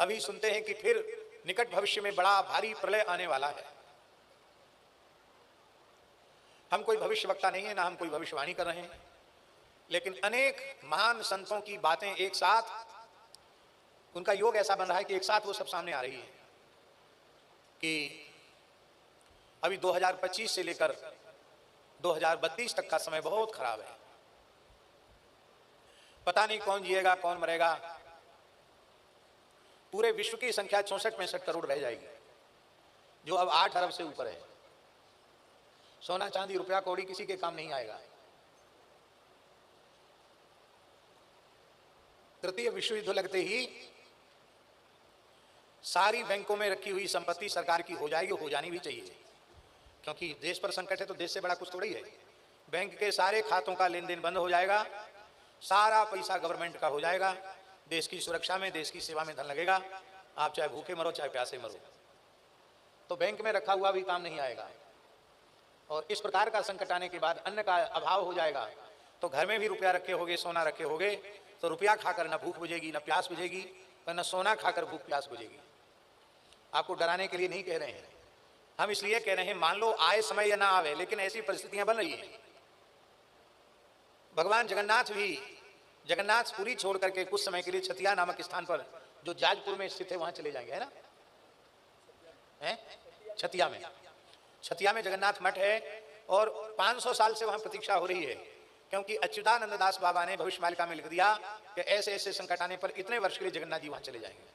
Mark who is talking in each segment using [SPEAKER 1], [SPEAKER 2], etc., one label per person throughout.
[SPEAKER 1] अभी सुनते हैं कि फिर निकट भविष्य में बड़ा भारी प्रलय आने वाला है। हम कोई भविष्यवक्ता नहीं है, ना हम कोई भविष्यवाणी कर रहे हैं, लेकिन अनेक महान संतों की बातें एक साथ, उनका योग ऐसा बन रहा है कि एक साथ वो सब सामने आ रही है कि अभी 2025 से लेकर 2032 तक का समय बहुत खराब है। पता नहीं कौन जिएगा कौन मरेगा। पूरे विश्व की संख्या 64-65 करोड़ रह जाएगी, जो अब 8 अरब से ऊपर है। सोना चांदी रुपया कौड़ी किसी के काम नहीं आएगा। तृतीय विश्व युद्ध लगते ही सारी बैंकों में रखी हुई संपत्ति सरकार की हो जाएगी, हो जानी भी चाहिए, क्योंकि देश पर संकट है तो देश से बड़ा कुछ थोड़ी है। बैंक के सारे खातों का लेन देन बंद हो जाएगा, सारा पैसा गवर्नमेंट का हो जाएगा, देश की सुरक्षा में, देश की सेवा में धन लगेगा। आप चाहे भूखे मरो चाहे प्यासे मरो, तो बैंक में रखा हुआ भी काम नहीं आएगा। और इस प्रकार का संकट आने के बाद अन्न का अभाव हो जाएगा, तो घर में भी रुपया रखे होगे, सोना रखे होगे, तो रुपया खाकर न भूख बुझेगी न प्यास बुझेगी, और न सोना खाकर भूख प्यास बुझेगी। आपको डराने के लिए नहीं कह रहे हैं, हम इसलिए कह रहे हैं मान लो आए समय या ना आवे, लेकिन ऐसी परिस्थितियां बन रही हैं। भगवान जगन्नाथ भी जगन्नाथपुरी छोड़ करके कुछ समय के लिए छतिया नामक स्थान पर, जो जाजपुर में स्थित है, वहां चले जाएंगे, है ना? है छतिया में जगन्नाथ मठ है और 500 साल से वहां प्रतीक्षा हो रही है, क्योंकि अच्युतानंद दास बाबा ने भविष्यमालिका में लिख दिया कि ऐसे ऐसे संकट आने पर इतने वर्ष के लिए जगन्नाथ जी वहां चले जाएंगे।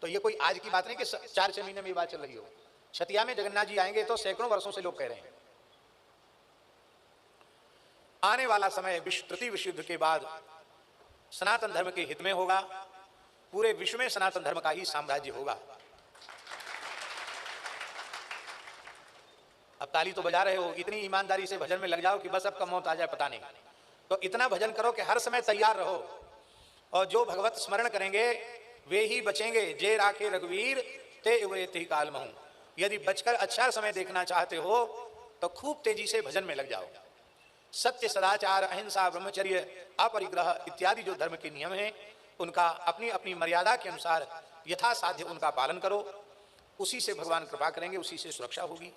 [SPEAKER 1] तो ये कोई आज की बात नहीं कि 4-6 महीने में ये बात चल रही हो। छतिया में जगन्नाथ जी आएंगे तो सैकड़ों वर्षों से लोग कह रहे हैं। आने वाला समय तृतीय विश्व युद्ध के बाद सनातन धर्म के हित में होगा, पूरे विश्व में सनातन धर्म का ही साम्राज्य होगा। अब ताली तो बजा रहे हो, इतनी ईमानदारी से भजन में लग जाओ कि बस अब कब मौत आ जाए पता नहीं। तो इतना भजन करो कि हर समय तैयार रहो, और जो भगवत स्मरण करेंगे वे ही बचेंगे। जे राखे रघुवीर ते उबरे काल महू। यदि बचकर अच्छा समय देखना चाहते हो तो खूब तेजी से भजन में लग जाओ। सत्य, सदाचार, अहिंसा, ब्रह्मचर्य, अपरिग्रह इत्यादि जो धर्म के नियम हैं, उनका अपनी अपनी मर्यादा के अनुसार यथासाध्य उनका पालन करो। उसी से भगवान कृपा करेंगे, उसी से सुरक्षा होगी।